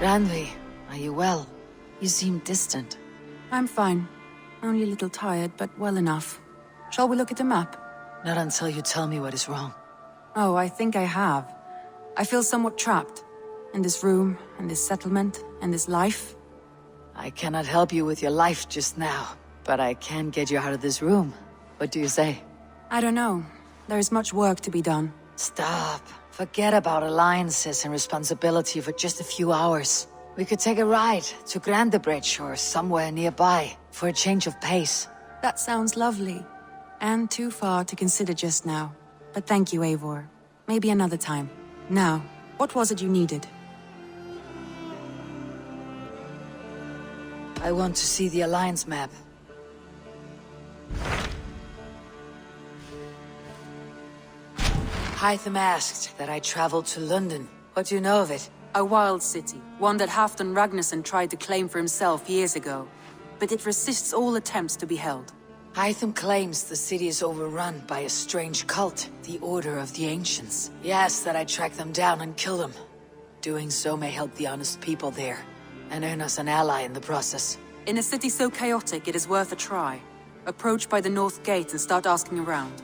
Randvi, are you well? You seem distant. I'm fine. Only a little tired, but well enough. Shall we look at the map? Not until you tell me what is wrong. Oh, I think I have. I feel somewhat trapped. In this room, and this settlement, and this life. I cannot help you with your life just now, but I can get you out of this room. What do you say? I don't know. There is much work to be done. Stop. Forget about alliances and responsibility for just a few hours. We could take a ride to Grandebridge or somewhere nearby for a change of pace. That sounds lovely. And too far to consider just now. But thank you, Eivor. Maybe another time. Now, what was it you needed? I want to see the Alliance map. Hytham asked that I travel to London. What do you know of it? A wild city, one that Halfdan Ragnarsson tried to claim for himself years ago. But it resists all attempts to be held. Hytham claims the city is overrun by a strange cult, the Order of the Ancients. He asks that I track them down and kill them. Doing so may help the honest people there, and earn us an ally in the process. In a city so chaotic, it is worth a try. Approach by the North Gate and start asking around.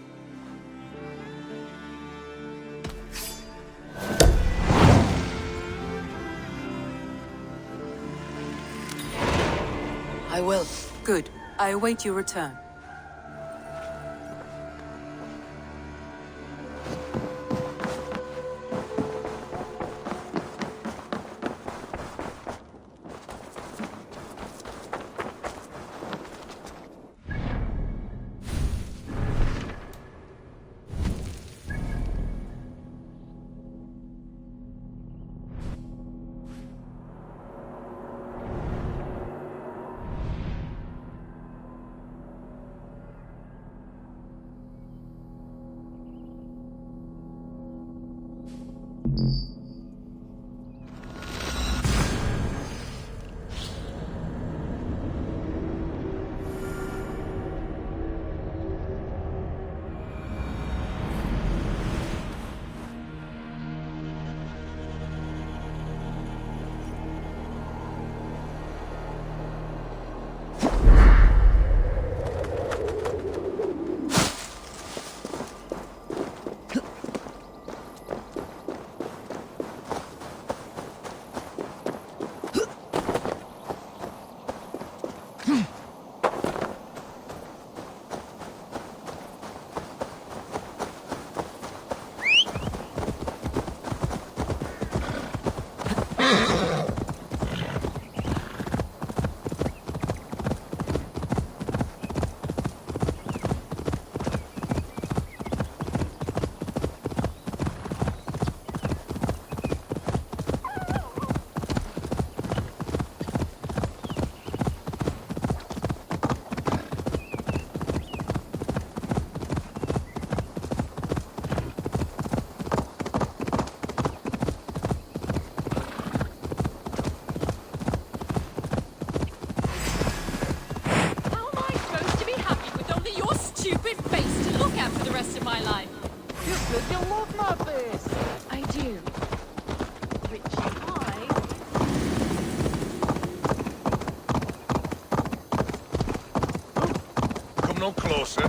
I will. Good. I await your return. No closer.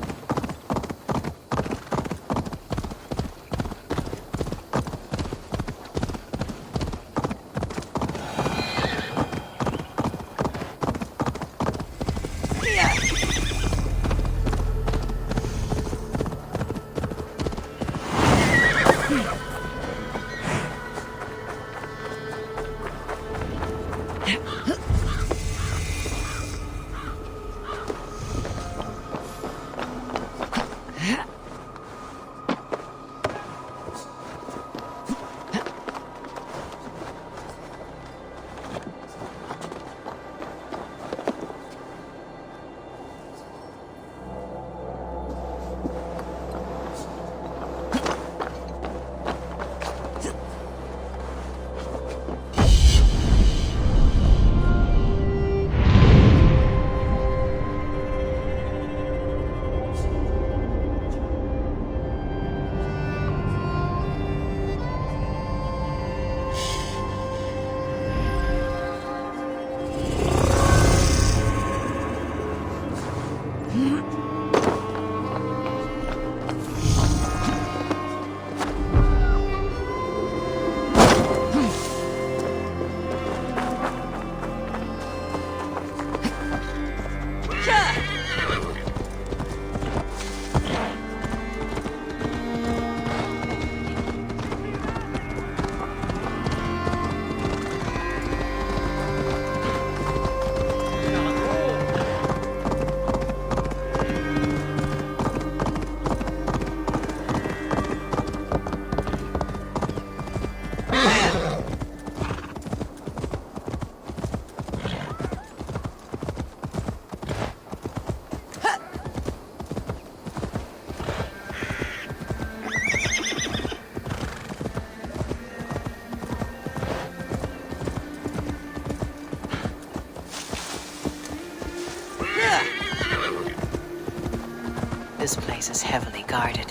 this place is heavily guarded.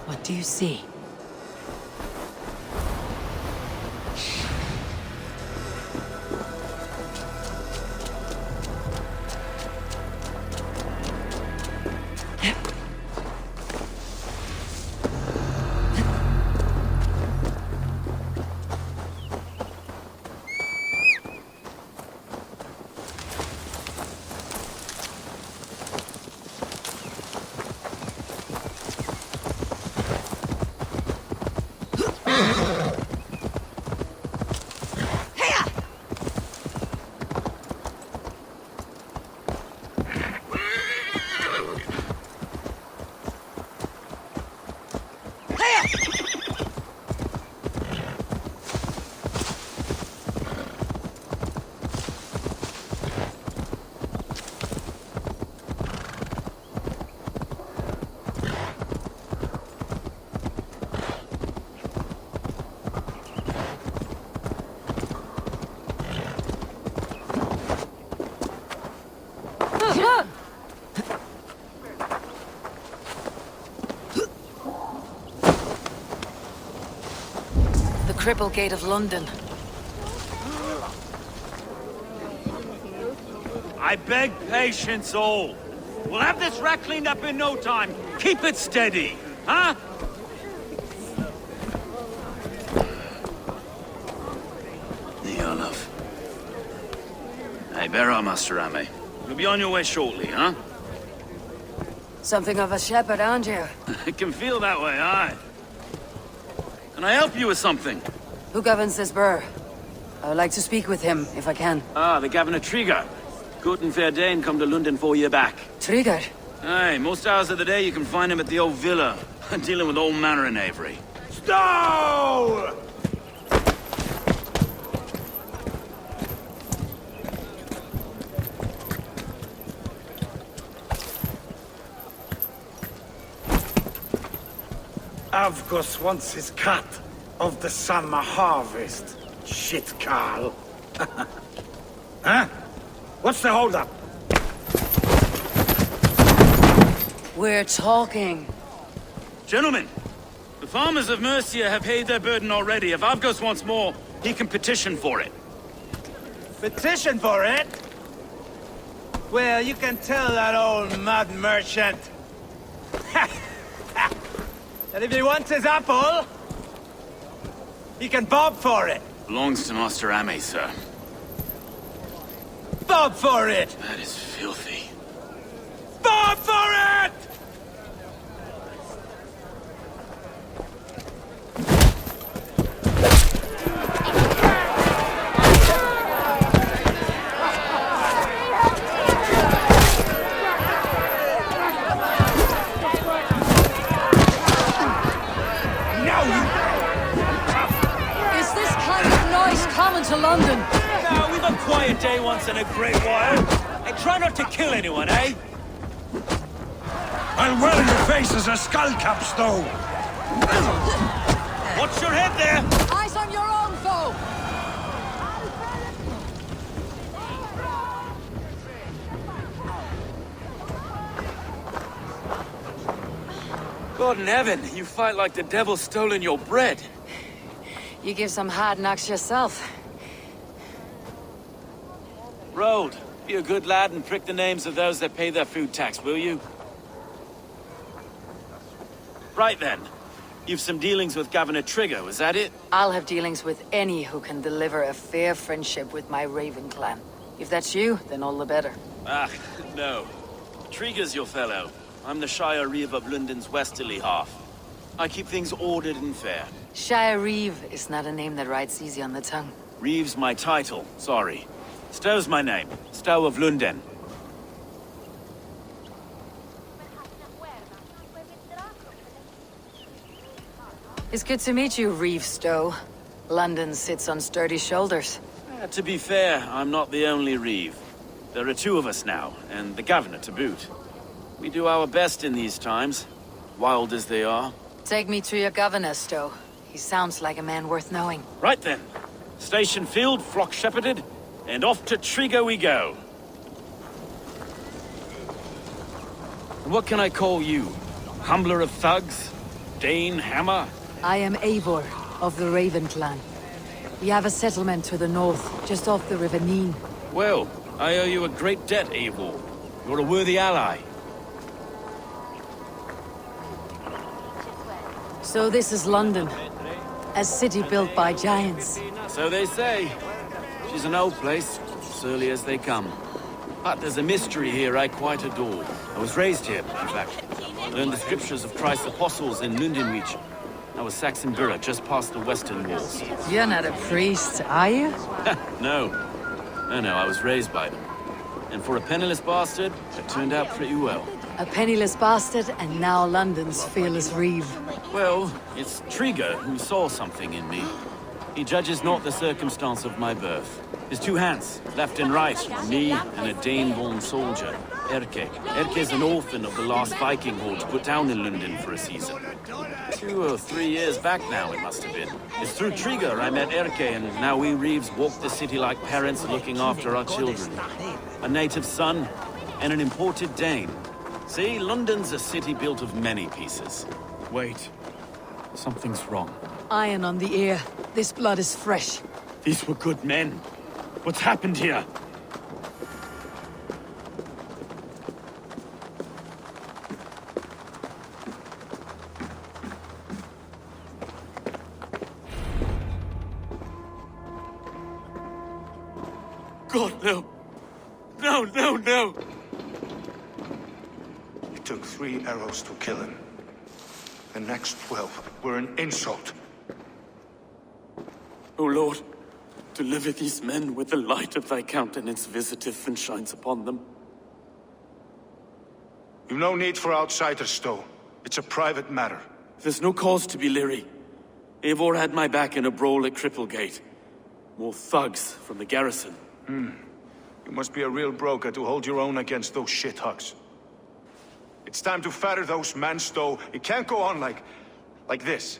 What do you see? Triple Gate of London. I beg patience, all. We'll have this wreck cleaned up in no time. Keep it steady, huh? Neolov. Hey, bear up, Master Ame. You'll be on your way shortly, huh? Something of a shepherd, aren't you? It can feel that way, aye. Can I help you with something? Who governs this burr? I would like to speak with him, if I can. Ah, the Governor Trigger. Good and fair Dane come to London 4 year back. Trigger? Aye, most hours of the day you can find him at the old villa, dealing with all manner in Eivor. Stow! Avgos wants his cut of the summer harvest. Shit, Carl. Huh? What's the holdup? We're talking. Gentlemen, the farmers of Mercia have paid their burden already. If Avgos wants more, he can petition for it. Petition for it? Well, you can tell that old mud merchant. And if he wants his apple, he can bob for it. Belongs to Master Ame, sir. Bob for it! That is filthy. Bob for it! To London. Now, we've a quiet day once in a great while. And try not to kill anyone, eh? I'll well your face as a skull capstone. Watch your head there! Eyes on your own foe! God in heaven, you fight like the devil's stolen your bread. You give some hard knocks yourself. Road, be a good lad and prick the names of those that pay their food tax, will you? Right then. You've some dealings with Governor Trigger, was that it? I'll have dealings with any who can deliver a fair friendship with my Raven clan. If that's you, then all the better. Ah, no. Trigger's your fellow. I'm the Shire Reeve of London's westerly half. I keep things ordered and fair. Shire Reeve is not a name that rides easy on the tongue. Reeve's my title, sorry. Stow's my name. Stow of London. It's good to meet you, Reeve Stow. London sits on sturdy shoulders. To be fair, I'm not the only Reeve. There are two of us now, and the Governor to boot. We do our best in these times. wild as they are. Take me to your governor, Stowe. He sounds like a man worth knowing. Right then. Station filled, flock shepherded, and off to Triga we go. And what can I call you? Humbler of thugs? Dane Hammer? I am Eivor, of the Raven clan. We have a settlement to the north, just off the River Neen. Well, I owe you a great debt, Eivor. You're a worthy ally. So this is London. A city built by giants. So they say. She's an old place, surly as they come. But there's a mystery here I quite adore. I was raised here, in fact. Learned the scriptures of Christ's apostles in Lundenreach. I was Saxon Borough, just past the western walls. You're not a priest, are you? No. No, I was raised by them. And for a penniless bastard, it turned out pretty well. A penniless bastard, and now London's fearless reeve. Well, it's Triga who saw something in me. He judges not the circumstance of my birth. His two hands, left and right, me and a Dane-born soldier, Erke. Erke is an orphan of the last Viking horde put down in London for a season. 2 or 3 years back now, it must have been. It's through Triga I met Erke, and now we Reeves walk the city like parents looking after our children. A native son, and an imported Dane. See, London's a city built of many pieces. Wait. Something's wrong. Iron on the ear. This blood is fresh. These were good men. What's happened here? God, no. No. It took 3 arrows to kill him. The next 12 were an insult. O Lord, deliver these men with the light of thy countenance visiteth and shines upon them. You've no need for outsiders, Stowe. It's a private matter. There's no cause to be leery. Eivor had my back in a brawl at Cripplegate. More thugs from the garrison. You must be a real broker to hold your own against those shithugs. It's time to fetter those men, Stowe. It can't go on like this.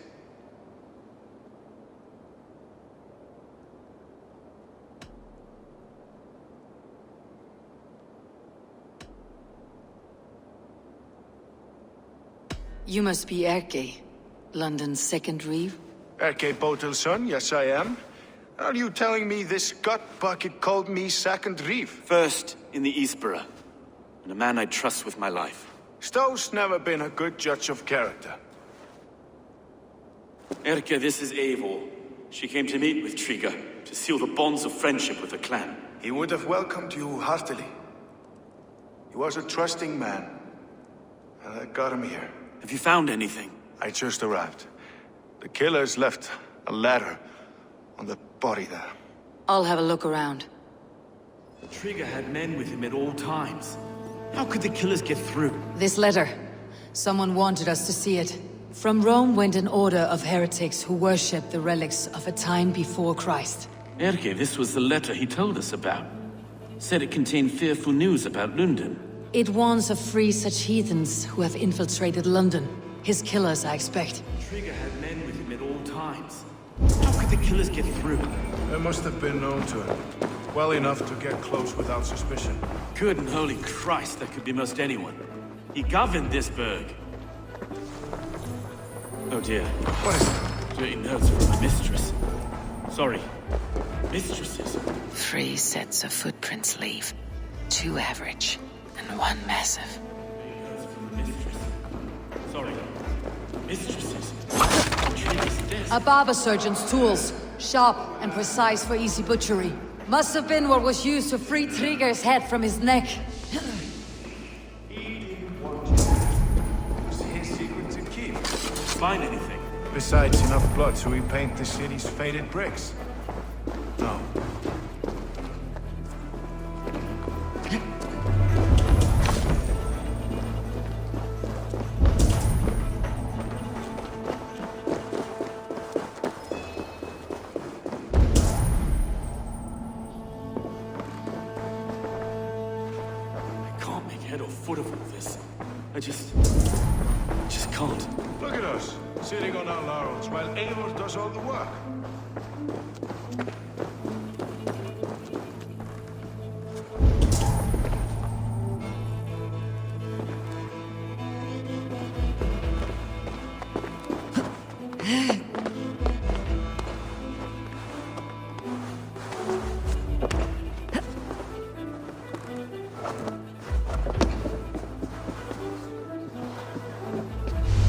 You must be Erke, London's second reeve. Erke Botel's son, yes I am. Are you telling me this gut bucket called me second reeve? First in the Eastborough, and a man I trust with my life. Stowe's never been a good judge of character. Erke, this is Eivor. She came to meet with Triga, to seal the bonds of friendship with the clan. He would have welcomed you heartily. He was a trusting man, and I got him here. Have you found anything? I just arrived. The killers left a ladder on the body there. I'll have a look around. Triga had men with him at all times. How could the killers get through? This letter. Someone wanted us to see it. From Rome went an order of heretics who worshipped the relics of a time before Christ. Erke, this was the letter he told us about. Said it contained fearful news about London. It warns of free such heathens who have infiltrated London. His killers, I expect. Triga had men with him at all times. How could the killers get through? They must have been known to him. Well enough to get close without suspicion. Good and holy Christ, that could be most anyone. He governed this burg. Oh dear. What is it? Dirty notes from my mistress. Sorry. Mistresses. 3 sets of footprints leave. 2 average, and 1 massive. Notes from the mistress. Sorry. Mistresses. Triga's desk. A barber surgeon's tools. Sharp and precise for easy butchery. Must have been what was used to free Triga's head from his neck. Was his secret to keep? Find anything? Besides enough blood to repaint the city's faded bricks. No. I can't make head or foot of all this. I just... just can't. Look at us, sitting on our laurels while Eivor does all the work.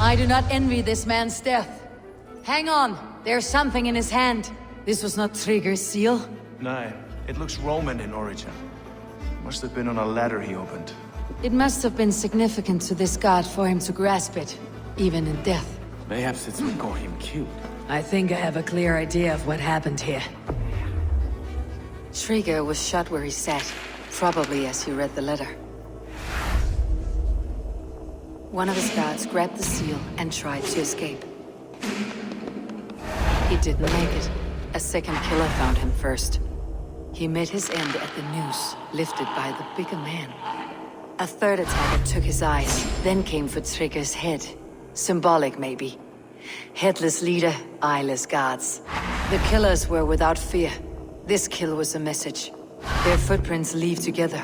I do not envy this man's death. Hang on, there's something in his hand. This was not Trigger's seal. No, it looks Roman in origin. Must have been on a ladder he opened. It must have been significant to this god for him to grasp it, even in death. Mayhaps it's what got him killed. I think I have a clear idea of what happened here. Trigger was shot where he sat, probably as he read the letter. One of his guards grabbed the seal and tried to escape. He didn't make it. A second killer found him first. He met his end at the noose, lifted by the bigger man. A third attacker took his eyes, then came for Trigger's head. Symbolic, maybe. Headless leader, eyeless guards. The killers were without fear. This kill was a message. Their footprints leave together.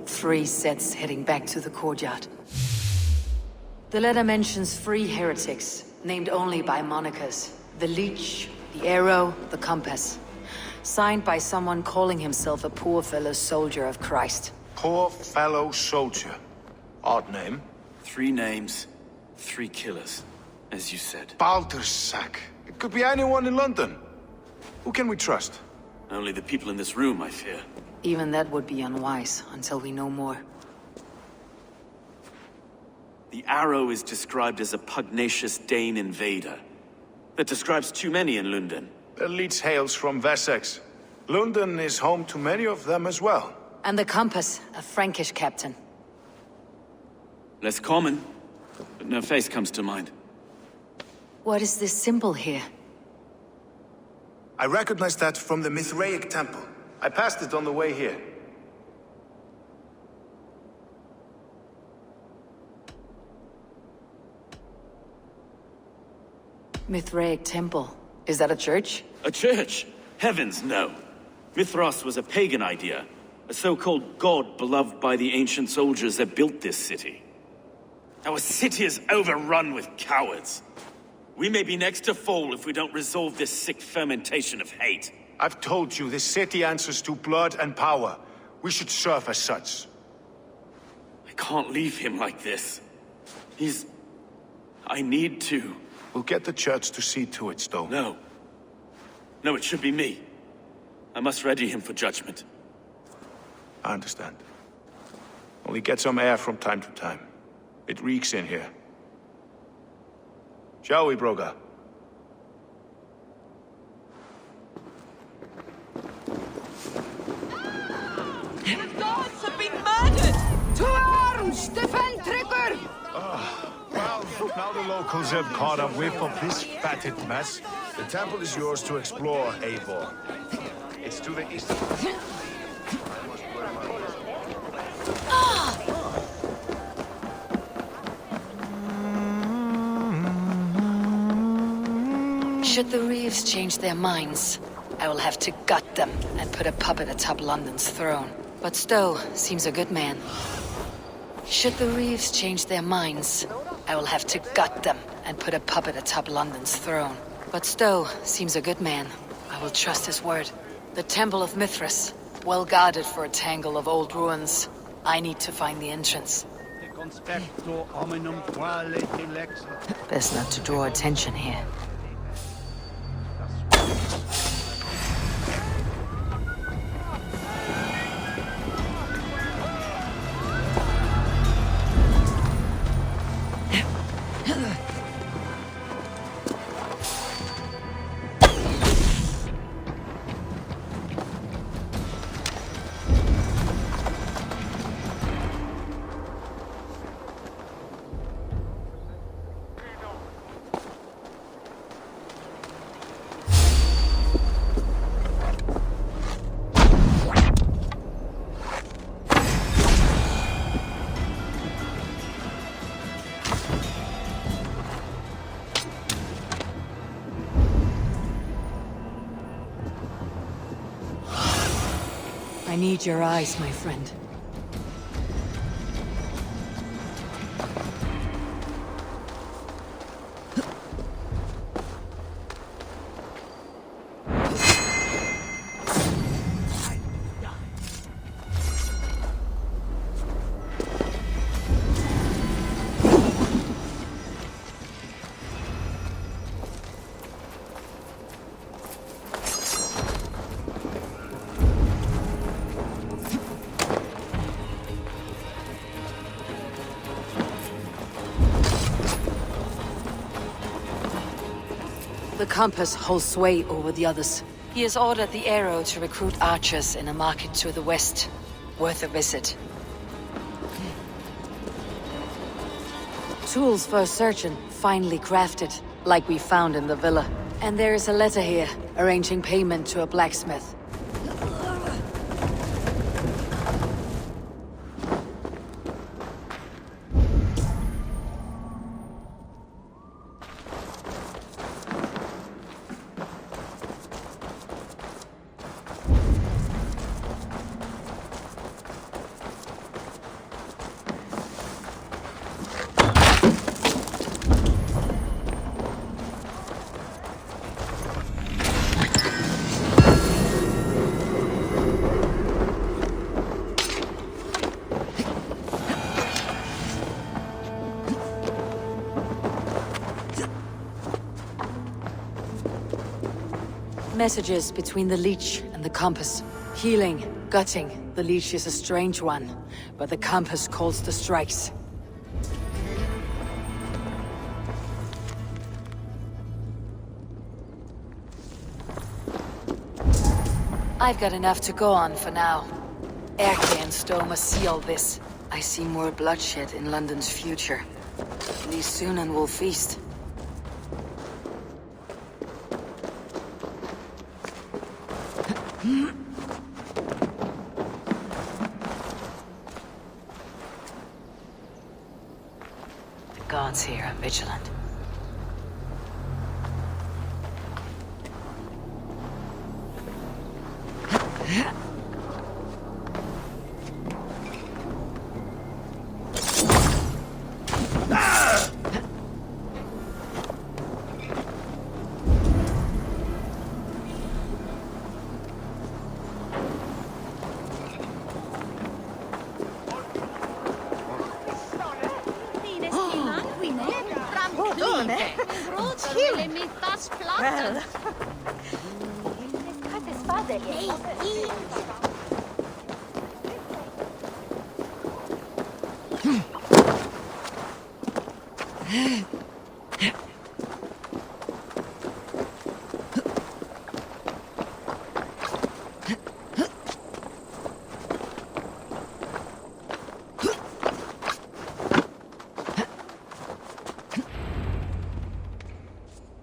3 sets heading back to the courtyard. The letter mentions 3 heretics, named only by monikers. The Leech, the Arrow, the Compass. Signed by someone calling himself a poor fellow soldier of Christ. Poor fellow soldier. Odd name. 3 names, 3 killers, as you said. Baldersack. It could be anyone in London. Who can we trust? Only the people in this room, I fear. Even that would be unwise, until we know more. The Arrow is described as a pugnacious Dane invader. That describes too many in London. The Leech hails from Wessex. London is home to many of them as well. And the Compass, a Frankish captain. Less common, but no face comes to mind. What is this symbol here? I recognize that from the Mithraic temple. I passed it on the way here. Mithraic temple. Is that a church? A church? Heavens, no. Mithras was a pagan idea. A so-called god beloved by the ancient soldiers that built this city. Our city is overrun with cowards. We may be next to fall if we don't resolve this sick fermentation of hate. I've told you, this city answers to blood and power. We should serve as such. I can't leave him like this. I need to. We'll get the church to see to it, Stone. No. No, it should be me. I must ready him for judgment. I understand. Only get some air from time to time. It reeks in here. Shall we, Broga? The gods have been murdered! To arms! Defend Trigger! Well, now the locals have caught a whiff of this fatted mess. The temple is yours to explore, Eivor. It's to the east. Should the Reeves change their minds, I will have to gut them and put a puppet atop London's throne. But Stowe seems a good man. Should the Reeves change their minds, I will have to gut them and put a puppet atop London's throne. But Stowe seems a good man. I will trust his word. The Temple of Mithras, well guarded for a tangle of old ruins. I need to find the entrance. Best not to draw attention here. need your eyes, my friend. The compass holds sway over the others. He has ordered the arrow to recruit archers in a market to the west. Worth a visit. Tools for a surgeon, finely crafted, like we found in the villa. And there is a letter here, arranging payment to a blacksmith. Messages between the leech and the compass. Healing, gutting. The leech is a strange one, but the compass calls the strikes. I've got enough to go on for now. Erke and Stowe must see all this. I see more bloodshed in London's future. At least soon and we'll feast. The gods here are vigilant.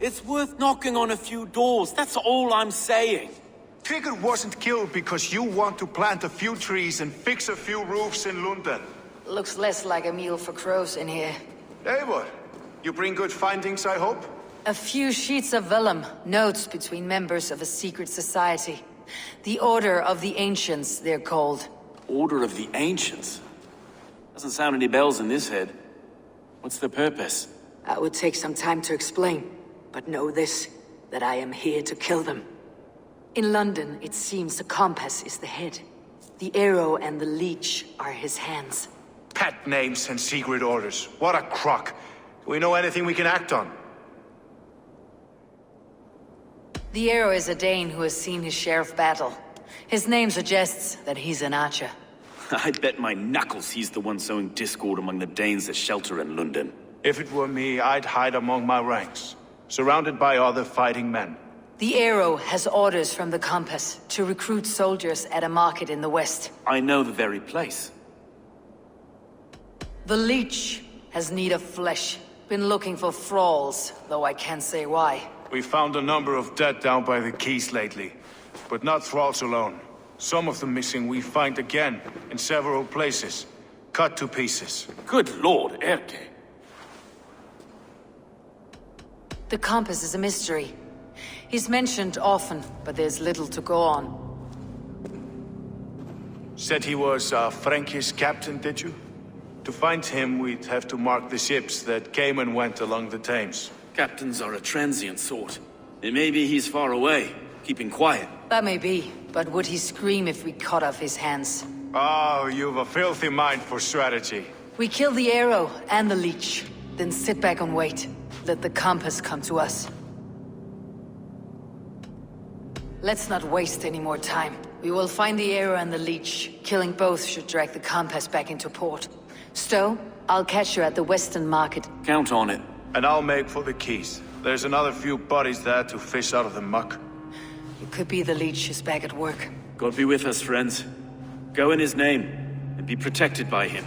It's worth knocking on a few doors, that's all I'm saying. Trigger wasn't killed because you want to plant a few trees and fix a few roofs in London. Looks less like a meal for crows in here. Eivor, you bring good findings, I hope? A few sheets of vellum, notes between members of a secret society. The Order of the Ancients, they're called. Order of the Ancients? Doesn't sound any bells in this head. What's the purpose? That would take some time to explain. But know this, that I am here to kill them. In London, it seems the compass is the head. The arrow and the leech are his hands. Pet names and secret orders. What a crock. Do we know anything we can act on? The arrow is a Dane who has seen his share of battle. His name suggests that he's an archer. I bet my knuckles he's the one sowing discord among the Danes that shelter in London. If it were me, I'd hide among my ranks, surrounded by other fighting men. The arrow has orders from the compass to recruit soldiers at a market in the west. I know the very place. The leech has need of flesh. Been looking for thralls, though I can't say why. We found a number of dead down by the quays lately, but not thralls alone. Some of the missing we find again in several places, cut to pieces. Good lord, Erke. The compass is a mystery. He's mentioned often, but there's little to go on. Said he was a Frankish captain, did you? To find him, we'd have to mark the ships that came and went along the Thames. Captains are a transient sort. It may be he's far away, keeping quiet. That may be, but would he scream if we cut off his hands? Oh, you've a filthy mind for strategy. We kill the arrow and the leech, then sit back and wait. Let the compass come to us. Let's not waste any more time. We will find the arrow and the leech. Killing both should drag the compass back into port. Stowe, I'll catch you at the Western Market. Count on it. And I'll make for the keys. There's another few bodies there to fish out of the muck. It could be the leech is back at work. God be with us, friends. Go in his name, and be protected by him.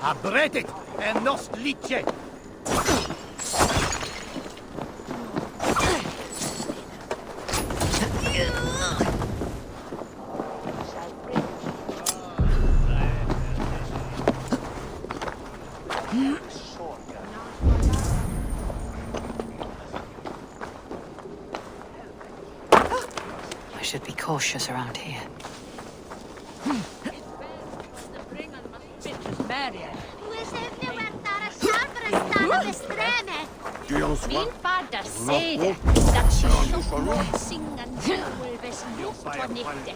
Abretet en nos lice. I should be cautious around here. Min fader säger att kyrkomålsingan ulves luft var nitte.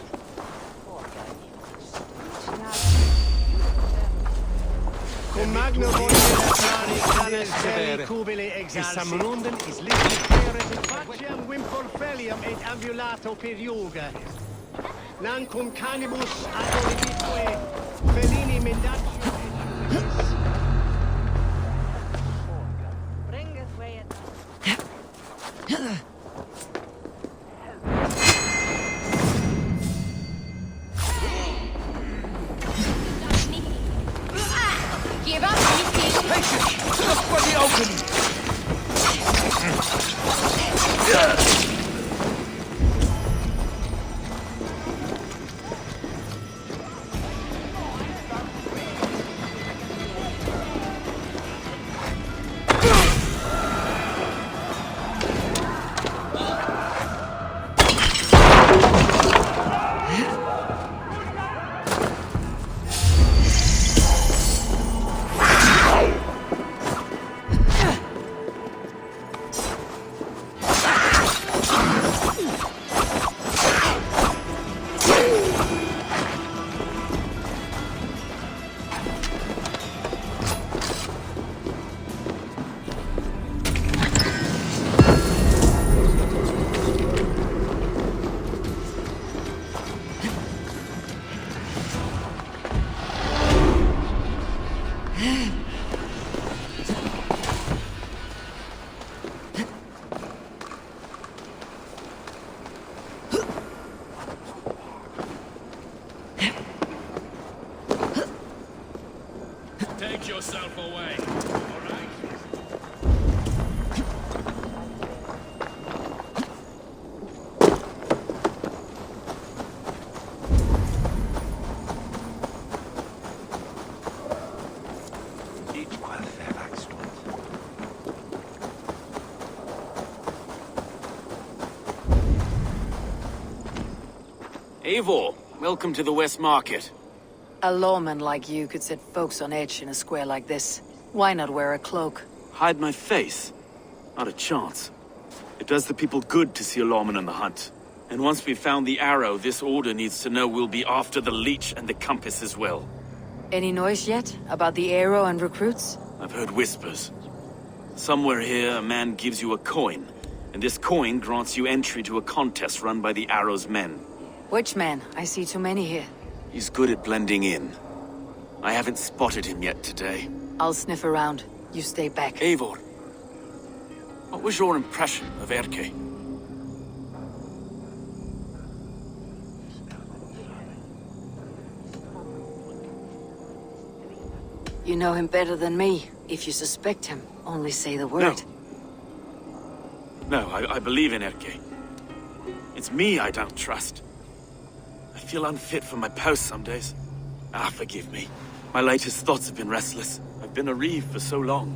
Cum magno volere canes belli cubili exalsi. Is faciam vimporfelium et ambulato periuga. Non cum canibus adoliditque felini mendatio et Give up, Patience! Look for the opening! Take yourself away, all right? Eivor, welcome to the West Market. A lawman like you could set folks on edge in a square like this. Why not wear a cloak? Hide my face? Not a chance. It does the people good to see a lawman on the hunt. And once we've found the arrow, this order needs to know we'll be after the leech and the compass as well. Any noise yet about the arrow and recruits? I've heard whispers. Somewhere here, a man gives you a coin, and this coin grants you entry to a contest run by the arrow's men. Which man? I see too many here. He's good at blending in. I haven't spotted him yet today. I'll sniff around. You stay back. Eivor, what was your impression of Erke? You know him better than me. If you suspect him, only say the word. No, I believe in Erke. It's me I don't trust. I feel unfit for my post some days. Forgive me. My latest thoughts have been restless. I've been a reeve for so long,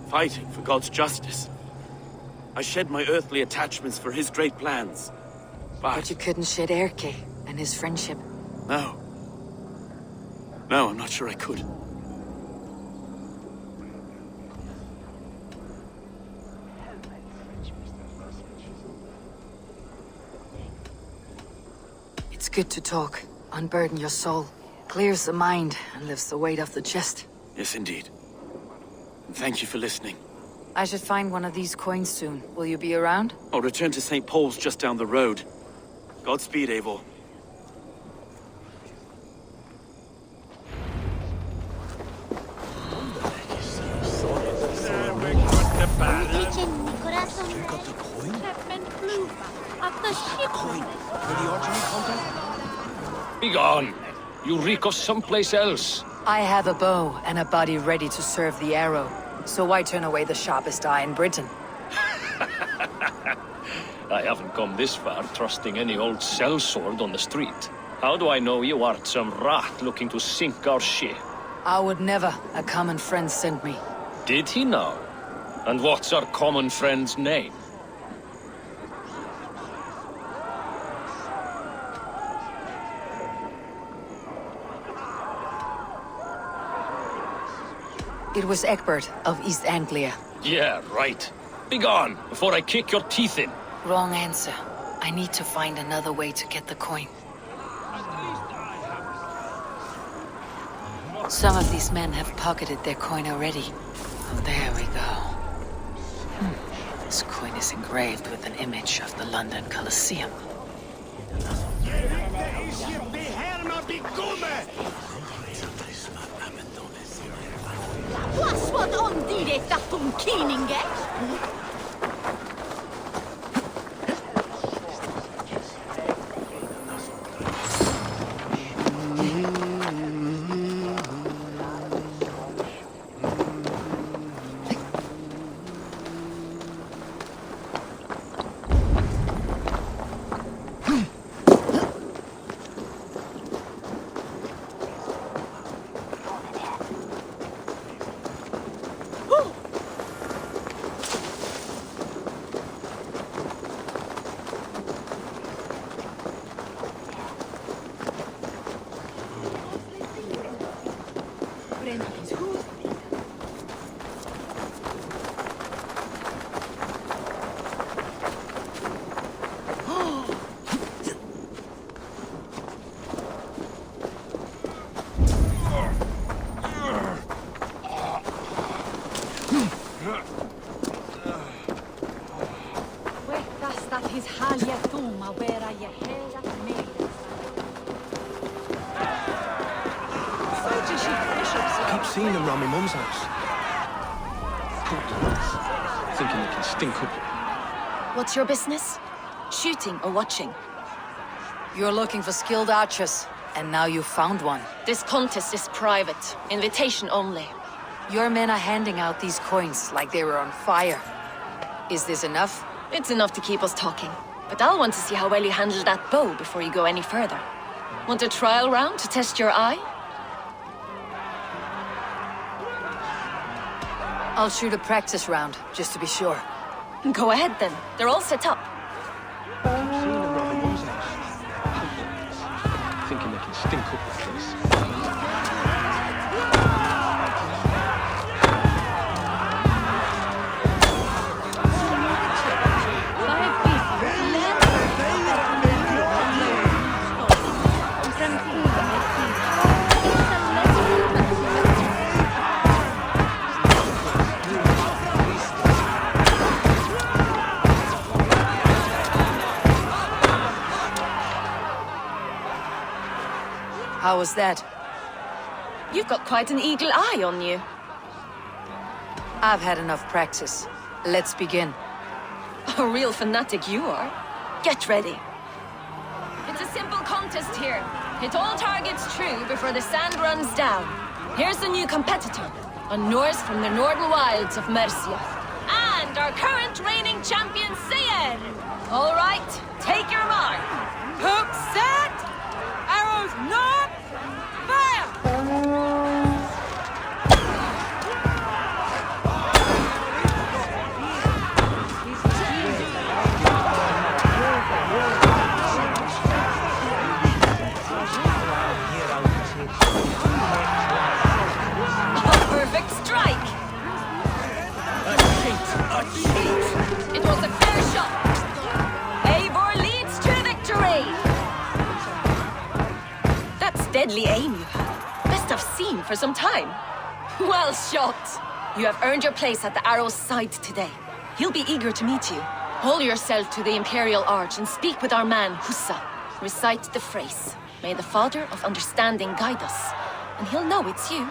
fighting for God's justice. I shed my earthly attachments for his great plans. But you couldn't shed Erke and his friendship. No. No, I'm not sure I could. It's good to talk. Unburden your soul. Clears the mind and lifts the weight off the chest. Yes, indeed. And thank you for listening. I should find one of these coins soon. Will you be around? I'll return to St. Paul's just down the road. Godspeed, Eivor. Begone! You reek of someplace else. I have a bow and a body ready to serve the arrow. So why turn away the sharpest eye in Britain? I haven't come this far trusting any old sellsword on the street. How do I know you aren't some rat looking to sink our ship? I would never. A common friend sent me. Did he now? And what's our common friend's name? It was Egbert of East Anglia. Yeah, right. Begone, before I kick your teeth in. Wrong answer. I need to find another way to get the coin. Some of these men have pocketed their coin already. Oh, there we go. This coin is engraved with an image of the London Colosseum. What on did that from Keeninge? Seen them round my mum's house. Thinking they can stink up. What's your business? Shooting or watching? You're looking for skilled archers, and now you found one. This contest is private. Invitation only. Your men are handing out these coins like they were on fire. Is this enough? It's enough to keep us talking. But I'll want to see how well you handle that bow before you go any further. Want a trial round to test your eye? I'll shoot a practice round, just to be sure. Go ahead then. They're all set up. Seen them round my mum's house. Thinking they can stink up the place. How was that? You've got quite an eagle eye on you. I've had enough practice. Let's begin. A real fanatic you are. Get ready. It's a simple contest here. Hit all targets true before the sand runs down. Here's the new competitor, a Norse from the northern wilds of Mercia. And our current reigning champion, Cien. All right, take your mark. Hook set! Arrows not! Fire! Perfect strike! A cheat! It was a fair shot! Eivor leads to victory! That's deadly aim you have. Best I've seen for some time. Well shot! You have earned your place at the arrow's side today. He'll be eager to meet you. Hold yourself to the Imperial Arch and speak with our man, Hussa. Recite the phrase. May the Father of Understanding guide us. And he'll know it's you.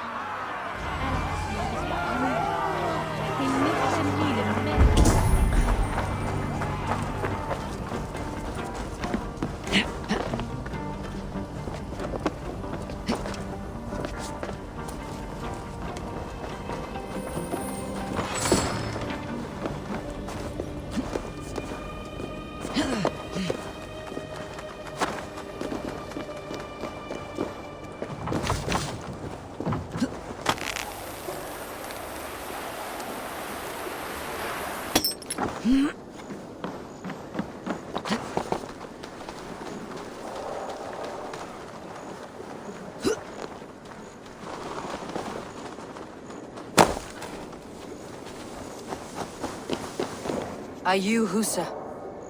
Are you Hussa?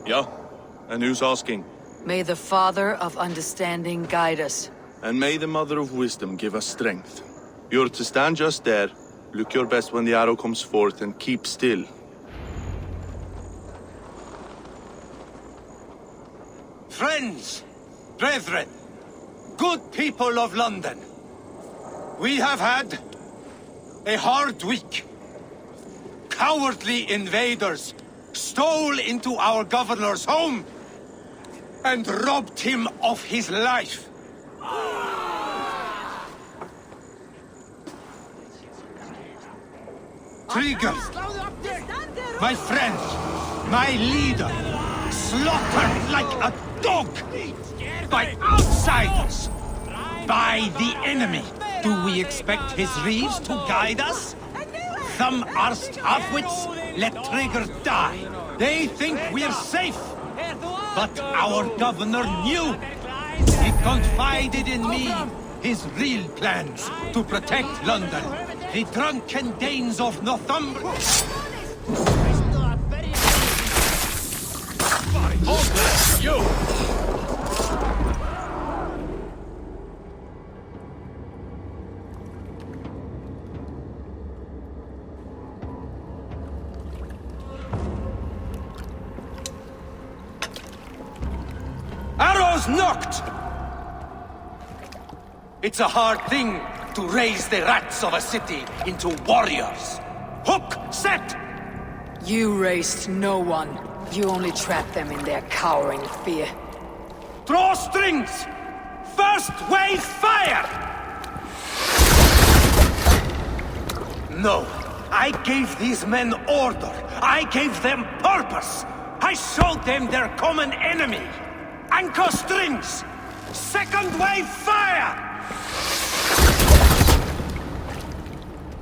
Yeah? And who's asking? May the Father of Understanding guide us. And may the Mother of Wisdom give us strength. You're to stand just there, look your best when the arrow comes forth, and keep still. Friends, brethren, good people of London, we have had a hard week. Cowardly invaders stole into our governor's home and robbed him of his life. Trigger, my friend, my leader, slaughtered like a dog by outsiders, by the enemy. Do we expect his reeves to guide us? Some arsed halfwits let Trigger die. They think we're safe. But our governor knew. He confided in me his real plans to protect London. The drunken Danes of Northumbria. Hold this, you! Arrows knocked! It's a hard thing to raise the rats of a city into warriors. Hook, set! You raised no one. You only trapped them in their cowering fear. Draw strings! First wave fire! No, I gave these men order. I gave them purpose. I showed them their common enemy. Anchor strings! Second wave fire!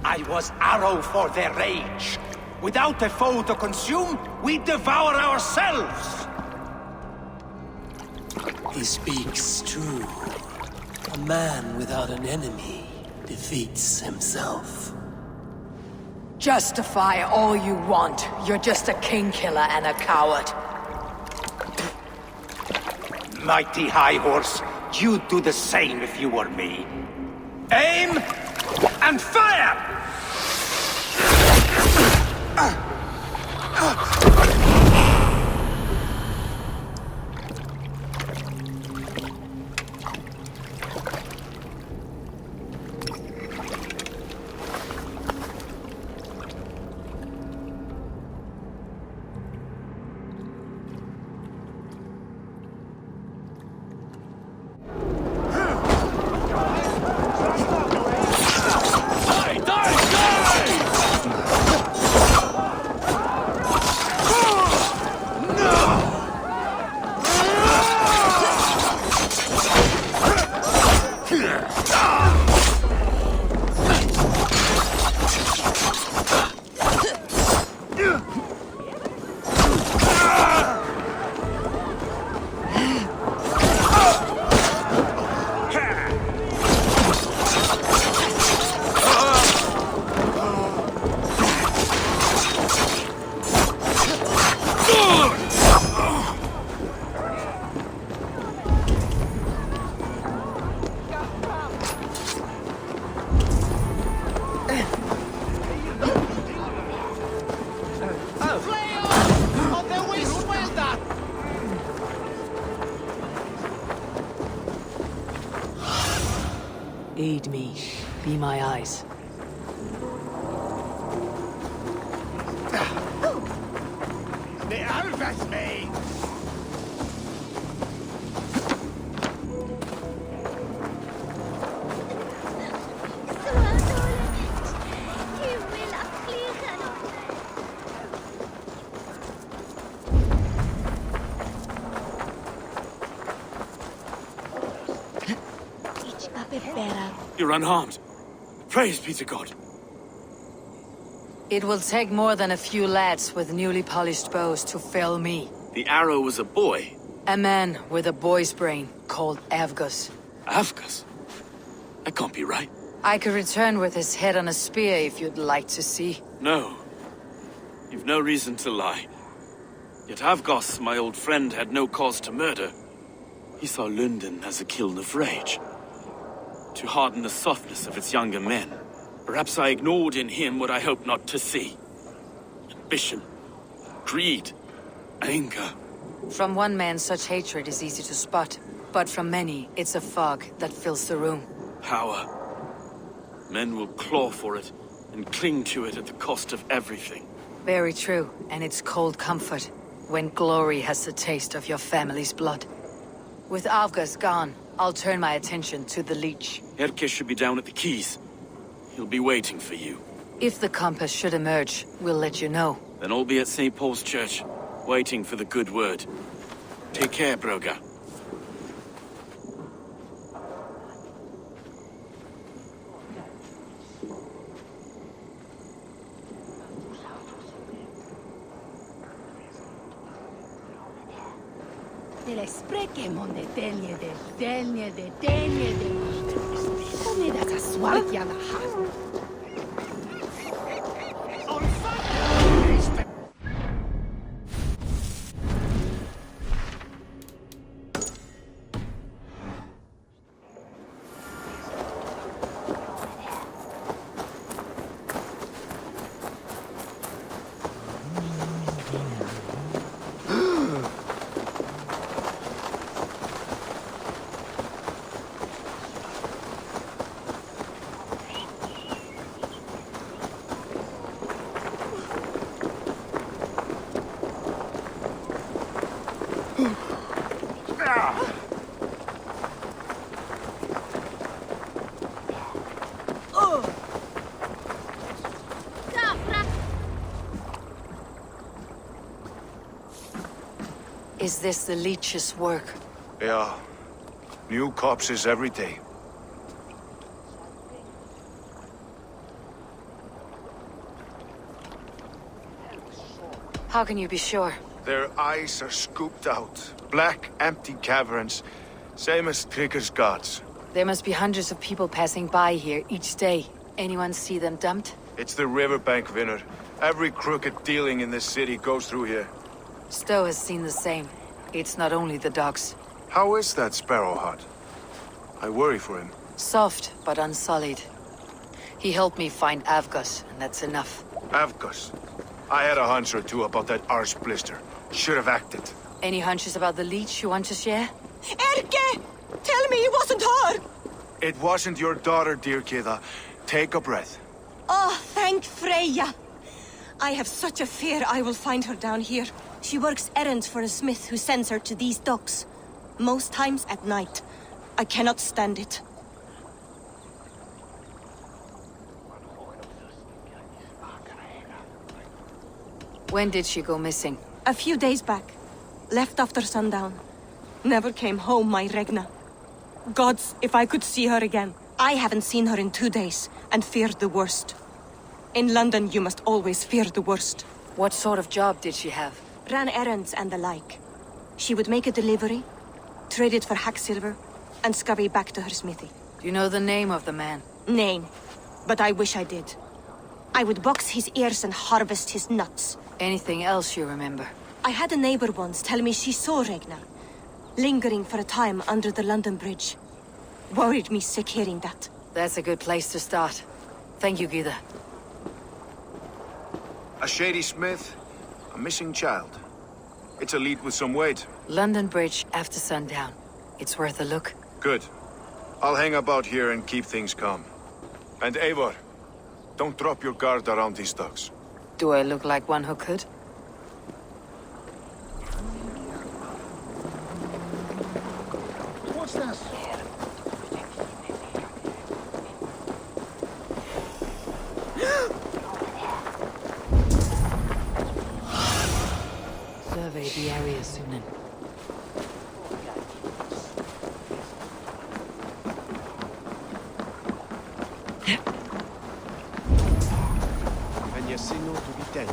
I was arrow for their rage. Without a foe to consume, we devour ourselves! He speaks true. A man without an enemy defeats himself. Justify all you want. You're just a king killer and a coward. Mighty High Horse, you'd do the same if you were me. Aim and fire! Aid me. Be my eyes. The Alves me! You're unharmed. Praise be to God. It will take more than a few lads with newly polished bows to fell me. The arrow was a boy. A man with a boy's brain called Avgus. Avgus? That can't be right. I could return with his head on a spear if you'd like to see. No. You've no reason to lie. Yet Avgos, my old friend, had no cause to murder. He saw London as a kiln of rage. to harden the softness of its younger men. Perhaps I ignored in him what I hoped not to see. Ambition, greed, anger. From one man, such hatred is easy to spot. But from many, it's a fog that fills the room. Power. Men will claw for it and cling to it at the cost of everything. Very true, and it's cold comfort when glory has the taste of your family's blood. With Avgas gone, I'll turn my attention to the Leech. Erke should be down at the quays. He'll be waiting for you. If the compass should emerge, we'll let you know. Then I'll be at St. Paul's Church, waiting for the good word. Take care, Broga. Is this the Leech's work? Yeah. New corpses every day. How can you be sure? Their eyes are scooped out. Black, empty caverns. Same as Trigger's gods. There must be hundreds of people passing by here each day. Anyone see them dumped? It's the riverbank, Vinner. Every crooked dealing in this city goes through here. Stowe has seen the same. It's not only the dogs. How is that Sparrow hut? I worry for him. Soft, but unsullied. He helped me find Avgas, and that's enough. Avgas? I had a hunch or two about that arse blister. Should have acted. Any hunches about the Leech you want to share? Erke! Tell me it wasn't her! It wasn't your daughter, dear Kida. Take a breath. Oh, thank Freya. I have such a fear I will find her down here. She works errands for a smith who sends her to these docks. Most times at night. I cannot stand it. When did she go missing? A few days back. Left after sundown. Never came home, my Regna. Gods, if I could see her again. I haven't seen her in 2 days, and feared the worst. In London, you must always fear the worst. What sort of job did she have? Ran errands and the like. She would make a delivery, trade it for hack silver, and scurry back to her smithy. Do you know the name of the man? Name. But I wish I did. I would box his ears and harvest his nuts. Anything else you remember? I had a neighbor once tell me she saw Regna, lingering for a time under the London Bridge. Worried me sick hearing that. That's a good place to start. Thank you, Gida. A shady smith, a missing child. It's a lead with some weight. London Bridge after sundown. It's worth a look. Good. I'll hang about here and keep things calm. And Eivor, don't drop your guard around these dogs. Do I look like one who could? What's this? Survey the area, Sunan. And you see no to be dead.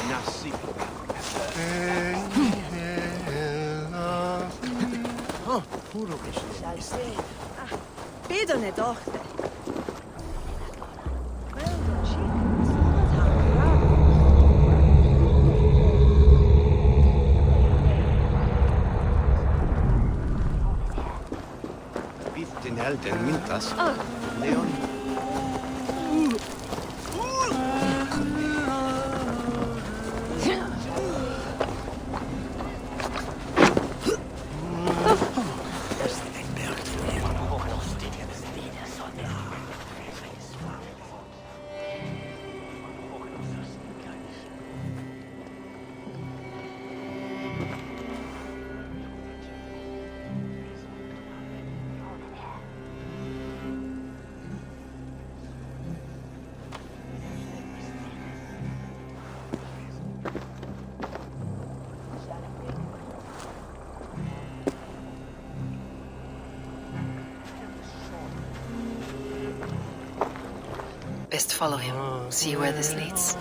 Nasi. Oh, puro Bedone dochter. Den held 10 mintas. Leon. Best follow him. See where this leads.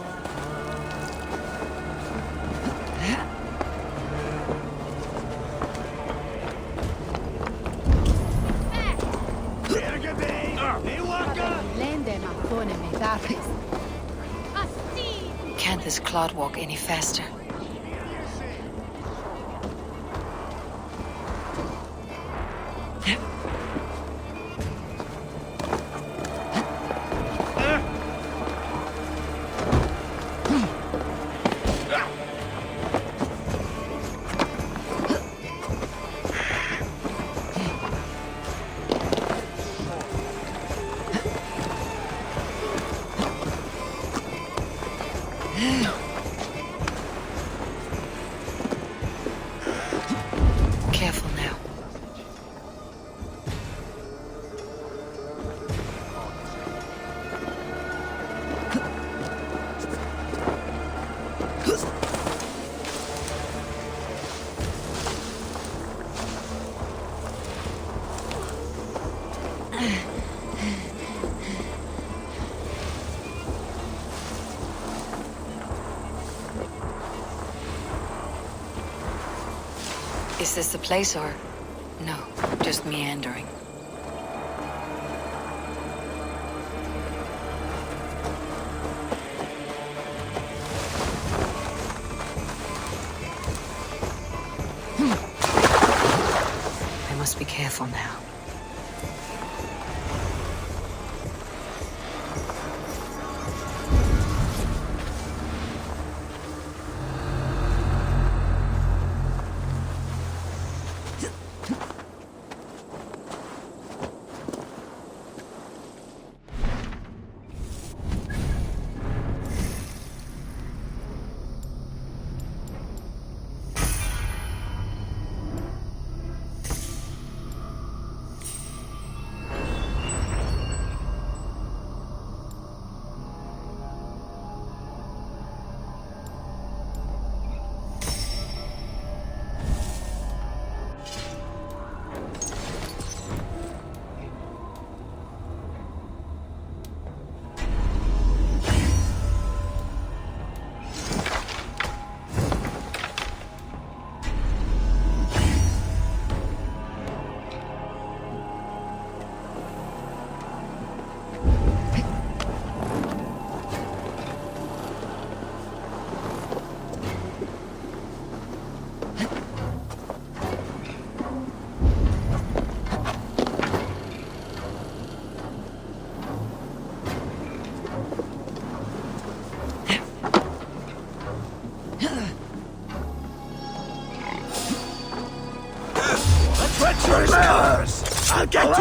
Can't this clod walk any faster? Careful now. Is this the place or... No, just meandering. I must be careful now. I'll get you!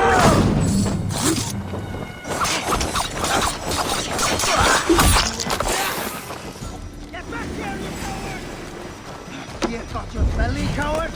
Get back here, you coward! You got your belly, coward?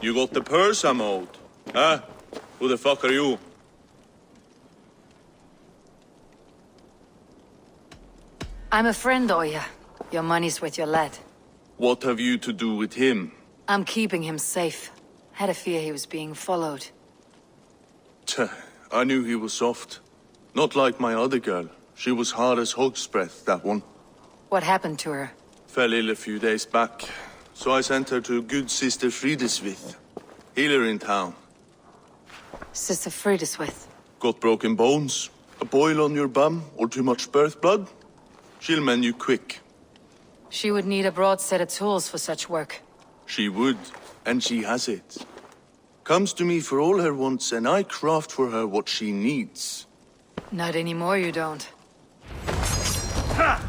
You got the purse I'm owed? Huh? Who the fuck are you? I'm a friend, Oya. Your money's with your lad. What have you to do with him? I'm keeping him safe. Had a fear he was being followed. Tch, I knew he was soft. Not like my other girl. She was hard as hog's breath, that one. What happened to her? Fell ill a few days back. So I sent her to good Sister Frideswith. Healer in town. Sister Frideswith. Got broken bones, a boil on your bum, or too much birth blood? She'll mend you quick. She would need a broad set of tools for such work. She would, and she has it. Comes to me for all her wants, and I craft for her what she needs. Not anymore, you don't. Ha!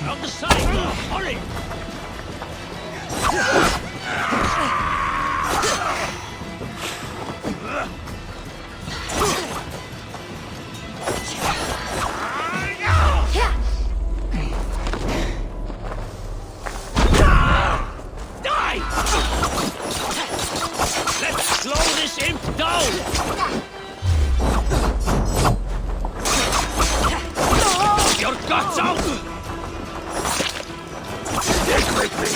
On the side! Hurry! Die! Let's slow this imp down! Your guts out! Stick with me!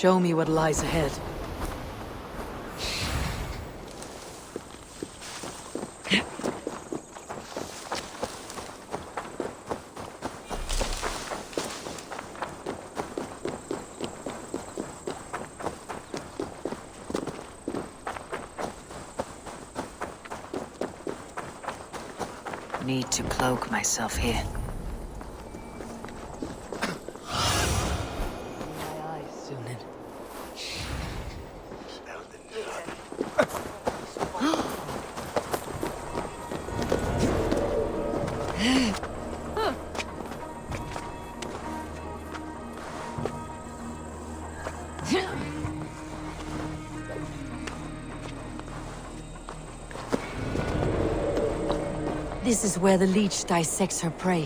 Show me what lies ahead. Need to cloak myself here. My eyes soon in. This is where the leech dissects her prey.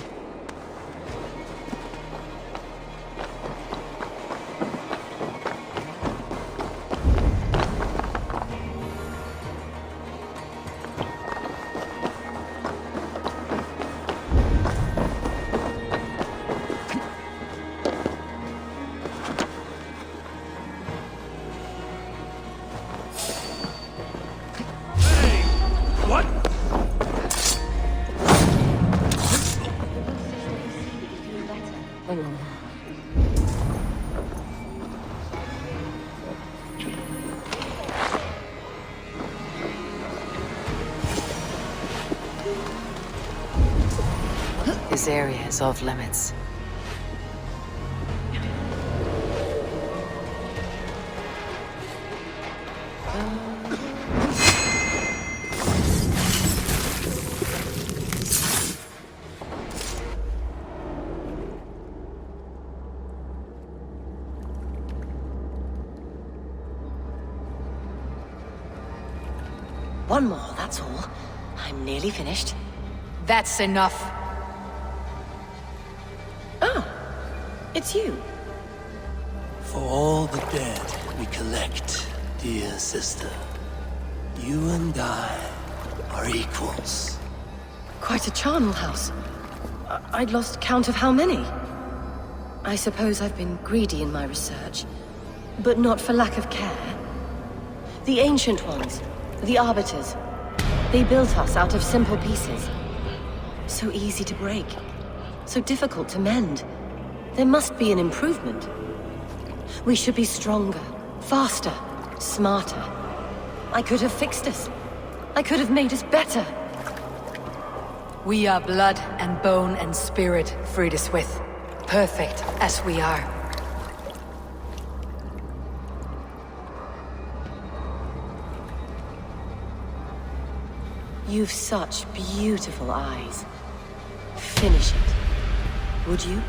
This area is off limits. One more, that's all. I'm nearly finished. That's enough. Oh, it's you. For all the dead we collect, dear sister, you and I are equals. Quite a charnel house. I'd lost count of how many. I suppose I've been greedy in my research, but not for lack of care. The ancient ones, the arbiters, they built us out of simple pieces. So easy to break, so difficult to mend. There must be an improvement. We should be stronger, faster, smarter. I could have fixed us. I could have made us better. We are blood and bone and spirit, Frideswith. Perfect as we are. You've such beautiful eyes. Finish it, would you?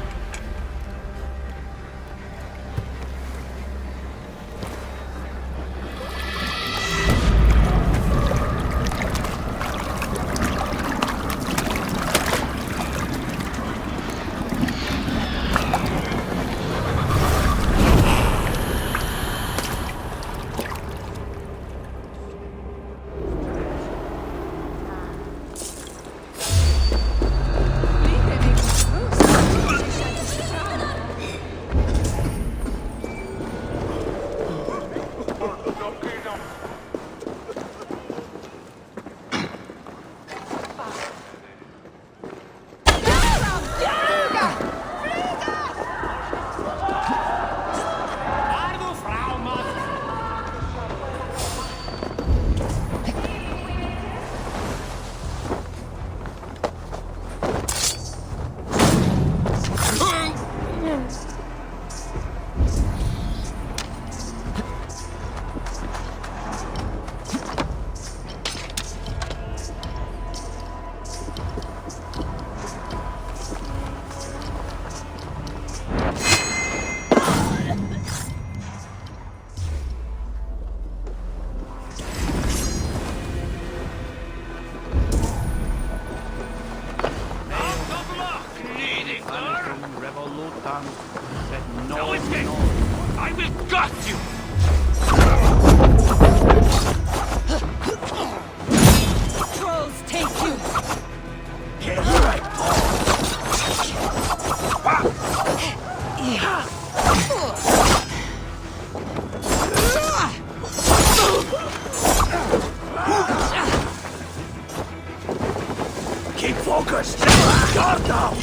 No escape! I will gut you! Trolls take you! Get right! Guard down!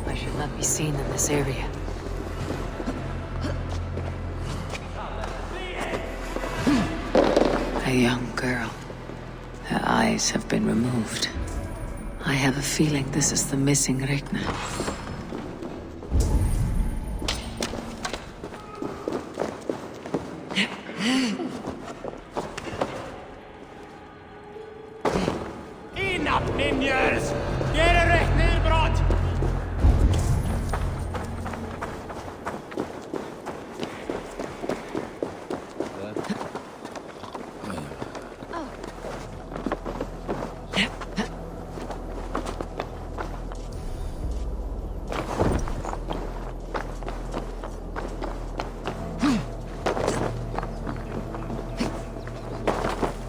I should not be seen in this area. A young girl. Her eyes have been removed. I have a feeling this is the missing Regna. Enough, ninjas! Get a Regna brought!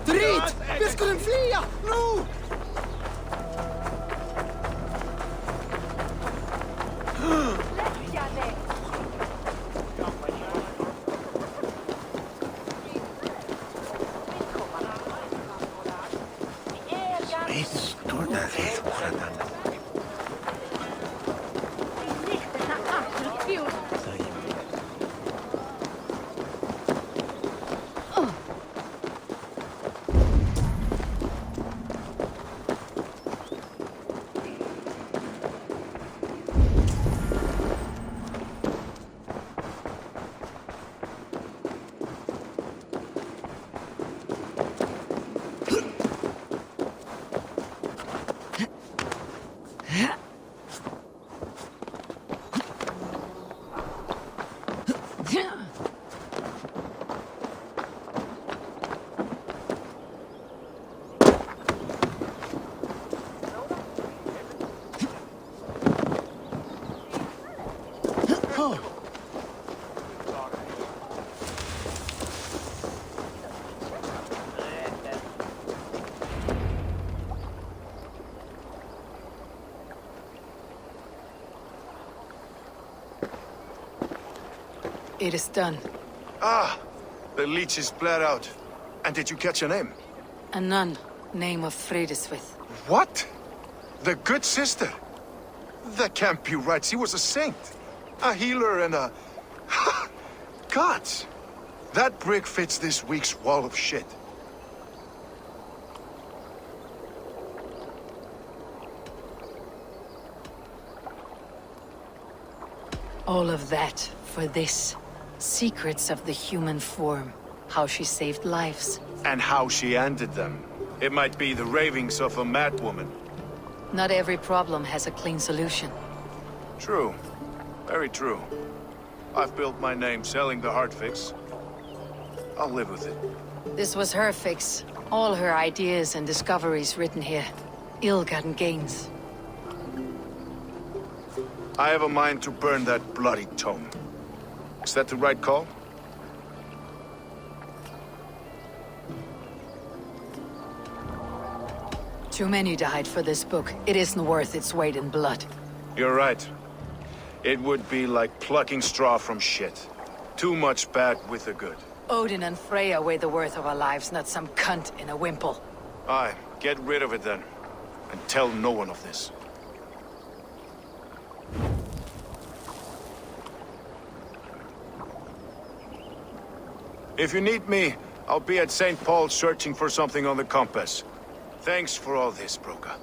Drit! Vi skulle flia! Nu! It is done. Ah, the leech is bled out. And did you catch her name? A nun, name of Fredeswith. What? The good sister? That can't be right. She was a saint. A healer and a... Gods! That brick fits this week's wall of shit. All of that for this. Secrets of the human form. How she saved lives. And how she ended them. It might be the ravings of a madwoman. Not every problem has a clean solution. True. Very true. I've built my name selling the heart fix. I'll live with it. This was her fix. All her ideas and discoveries written here. Ill-gotten gains. I have a mind to burn that bloody tome. Is that the right call? Too many died for this book. It isn't worth its weight in blood. You're right. It would be like plucking straw from shit. Too much bad with the good. Odin and Freya weigh the worth of our lives, not some cunt in a wimple. Aye, get rid of it then. And tell no one of this. If you need me, I'll be at St. Paul's searching for something on the compass. Thanks for all this, Broka.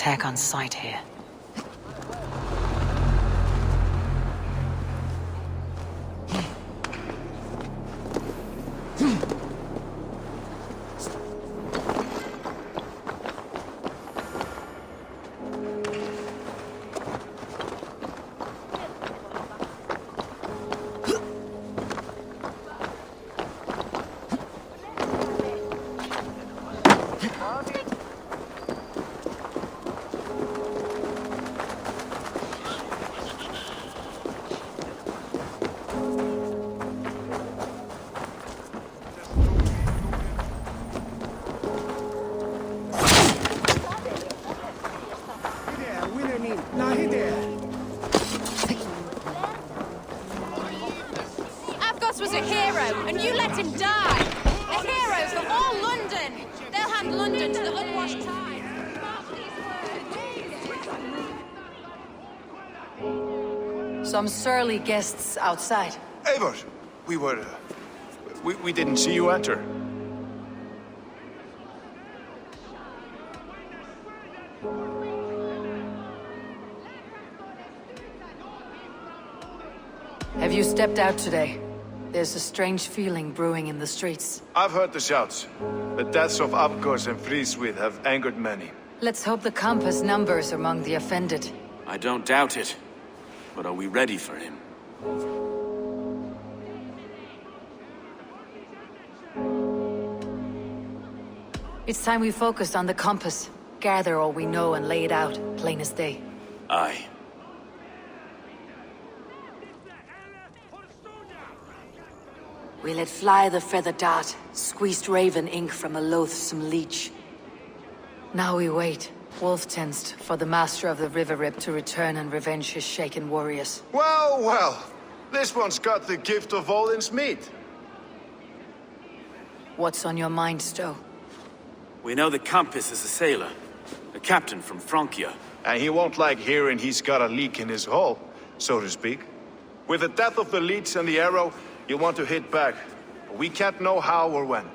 attack on sight here. Avgos was a hero, and you let him die! A hero for all London! They'll hand London to the unwashed tide! Some surly guests outside. Eivor, we didn't see you enter. Have you stepped out today? There's a strange feeling brewing in the streets. I've heard the shouts. The deaths of Abgos and Friswith have angered many. Let's hope the compass numbers among the offended. I don't doubt it. But are we ready for him? It's time we focused on the compass. Gather all we know and lay it out, plain as day. Aye. We let fly the feather dart, squeezed raven ink from a loathsome leech. Now we wait, wolf-tensed, for the master of the river rip to return and revenge his shaken warriors. Well, well. This one's got the gift of Odin's meat. What's on your mind, Stowe? We know the compass is a sailor. A captain from Francia. And he won't like hearing he's got a leak in his hull, so to speak. With the death of the leech and the arrow, you'll want to hit back. But we can't know how or when.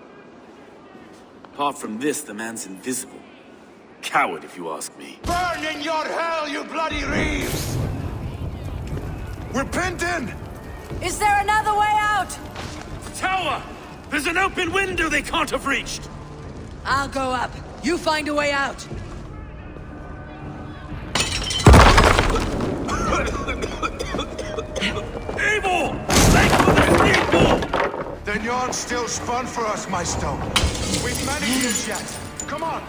Apart from this, the man's invisible. Coward, if you ask me. Burn in your hell, you bloody reeves! We're pinned in! Is there another way out? Tower! There's an open window they can't have reached! I'll go up. You find a way out. Eivor! Thanks for the people! Then yarn's still spun for us, my stone. We've managed this yet. Come on!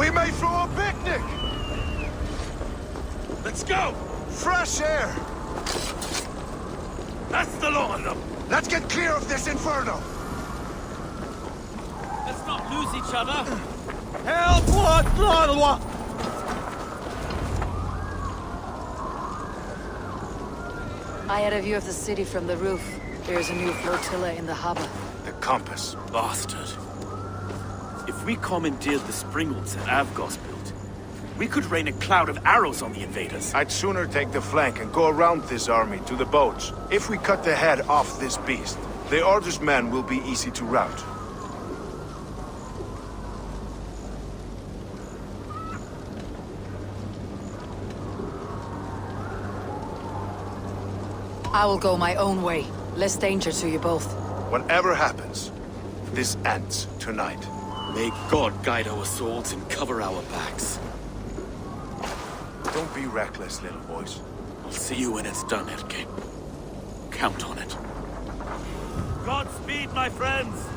We may throw a picnic! Let's go! Fresh air! That's the lot of them! Let's get clear of this inferno! Let's not lose each other! Help! What? I had a view of the city from the roof. There's a new flotilla in the harbor. The compass. Bastard. If we commandeered the springboards that Avgos built, we could rain a cloud of arrows on the invaders. I'd sooner take the flank and go around this army to the boats. If we cut the head off this beast, the Order's men will be easy to rout. I will go my own way. Less danger to you both. Whatever happens, this ends tonight. May God guide our swords and cover our backs. Don't be reckless, little boys. I'll see you when it's done, Erke. Count on it. Godspeed, my friends!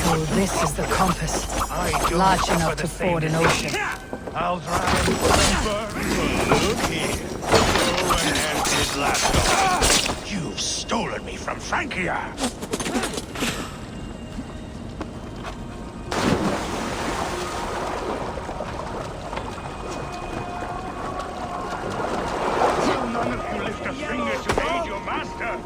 So this is the compass. Large enough to ford an ocean. I'll drive look here. Go and help his last. You've stolen me from Francia. None of you lift a finger to aid your master.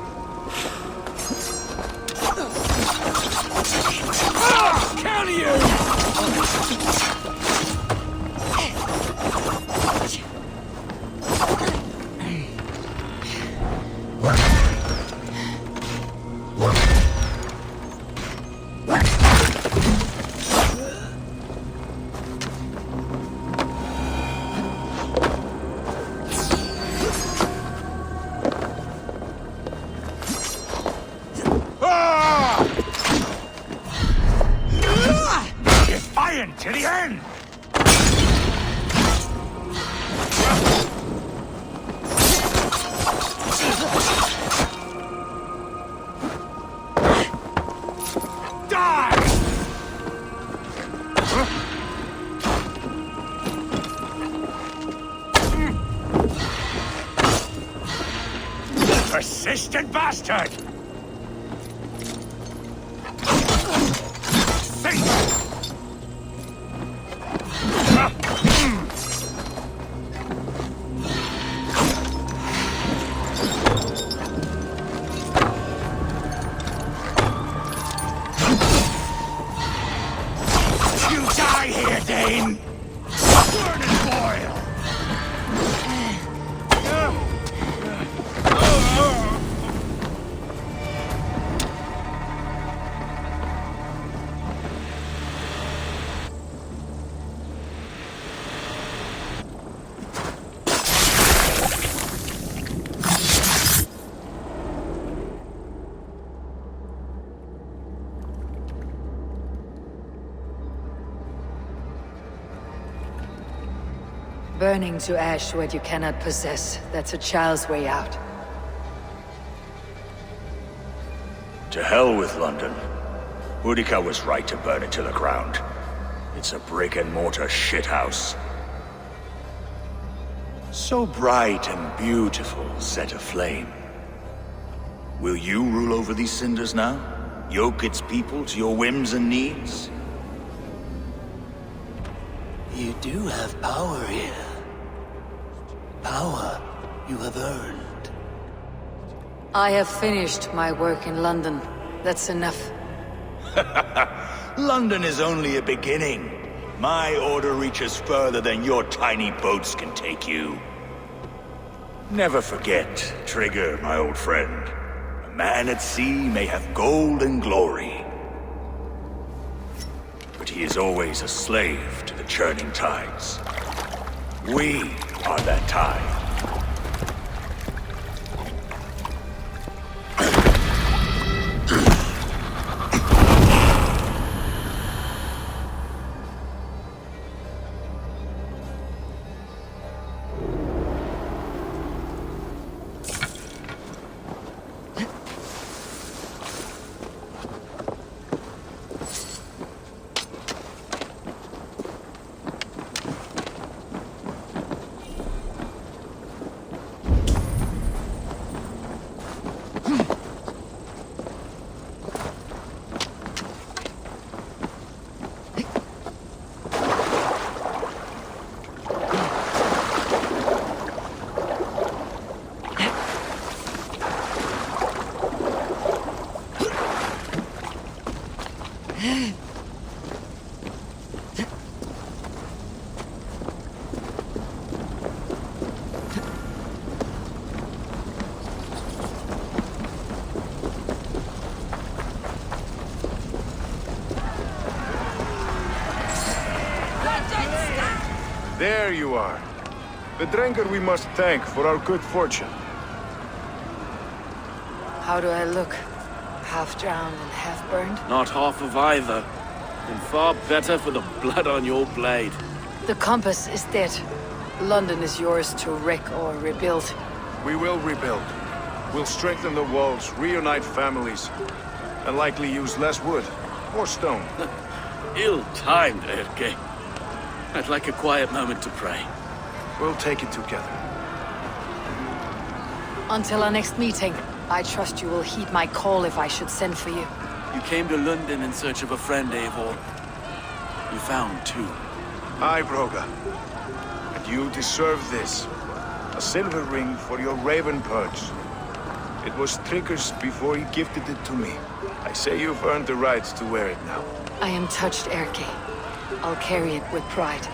instant bastard! You die here, Dane! Burn and boil! Burning to ash what you cannot possess. That's a child's way out. To hell with London. Boudica was right to burn it to the ground. It's a brick-and-mortar shithouse. So bright and beautiful, set aflame. Will you rule over these cinders now? Yoke its people to your whims and needs? You do have power here. Power you have earned. I have finished my work in London. That's enough. London is only a beginning. My order reaches further than your tiny boats can take you. Never forget, Trigger, my old friend. A man at sea may have gold and glory, but he is always a slave to the churning tides. We are that tide. There you are. The Drenker we must thank for our good fortune. How do I look? Half drowned and half burned? Not half of either. And far better for the blood on your blade. The compass is dead. London is yours to wreck or rebuild. We will rebuild. We'll strengthen the walls, reunite families, and likely use less wood or stone. Ill-timed, Erke. I'd like a quiet moment to pray. We'll take it together. Until our next meeting, I trust you will heed my call if I should send for you. You came to London in search of a friend, Eivor. You found two. Aye, Broga. And you deserve this. A silver ring for your raven perch. It was Trigger's before he gifted it to me. I say you've earned the right to wear it now. I am touched, Erke. I'll carry it with pride.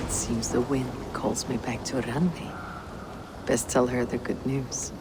Seems the wind calls me back to Randi. Best tell her the good news.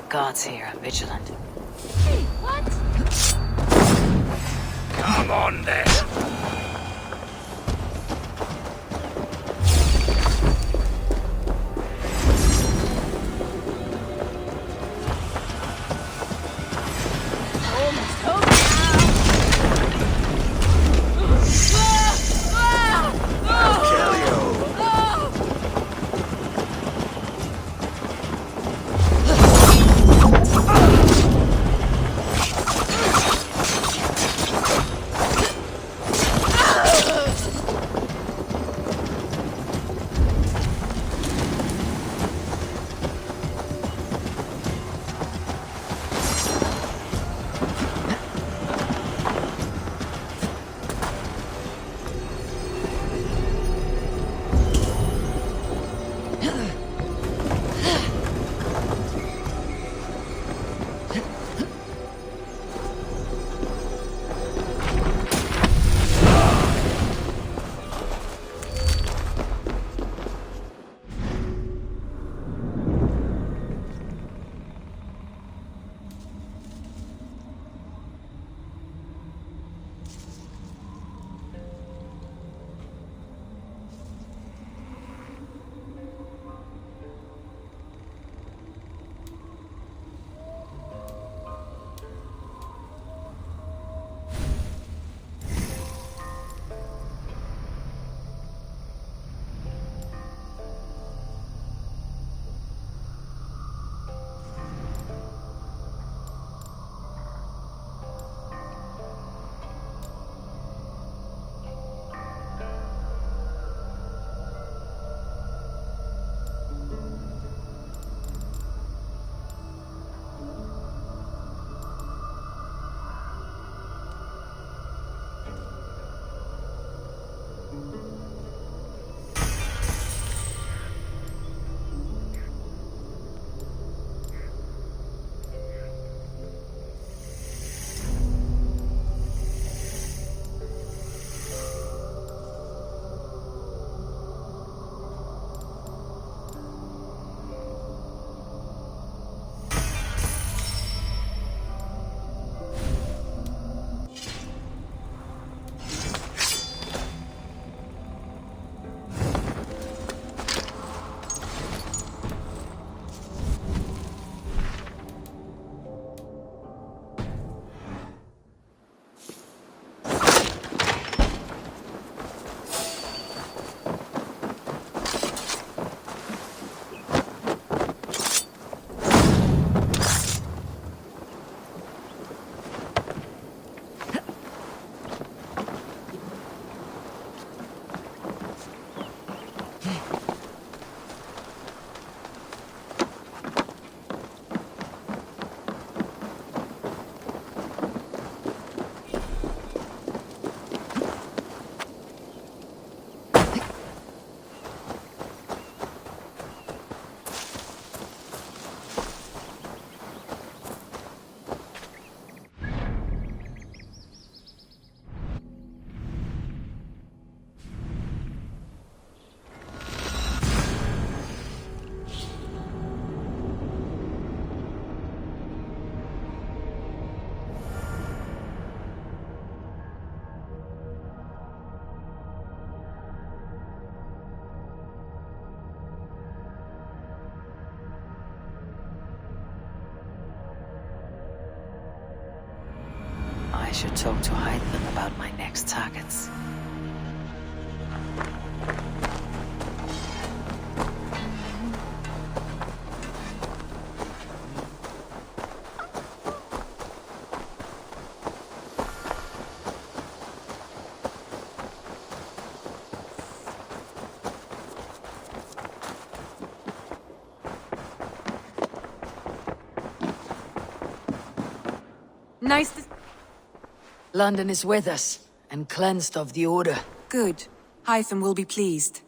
Guards here are vigilant. Hey, what? Come on then. Almost home now. Kill you. I should talk to Hytham about my next targets. Nice to... London is with us, and cleansed of the Order. Good. Hytham will be pleased.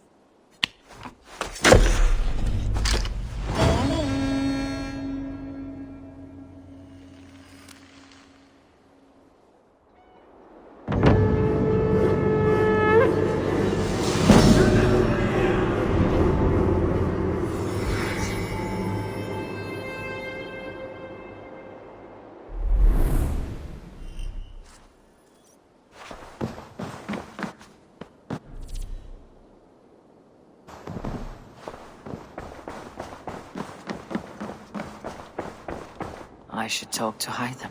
I should talk to Hytham.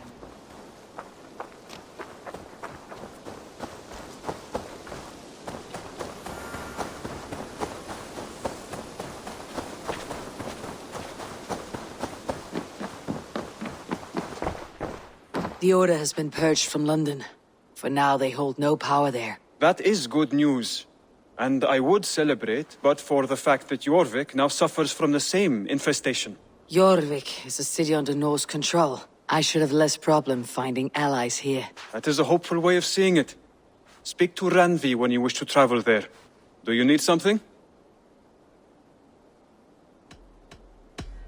The Order has been purged from London. For now, they hold no power there. That is good news. And I would celebrate, but for the fact that Jorvik now suffers from the same infestation. Jorvik is a city under Norse control. I should have less problem finding allies here. That is a hopeful way of seeing it. Speak to Randvi when you wish to travel there. Do you need something?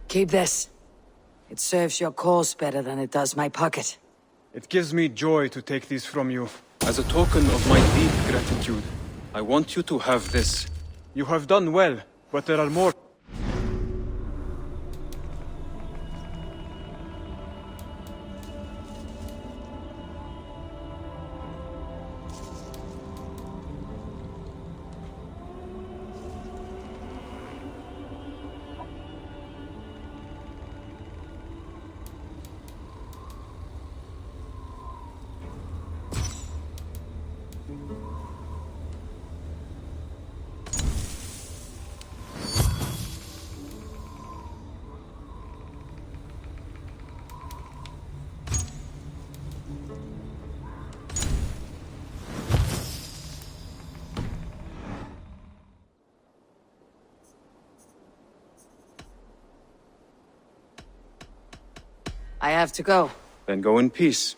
Keep this. It serves your cause better than it does my pocket. It gives me joy to take these from you. As a token of my deep gratitude, I want you to have this. You have done well, but there are more. I have to go. Then go in peace.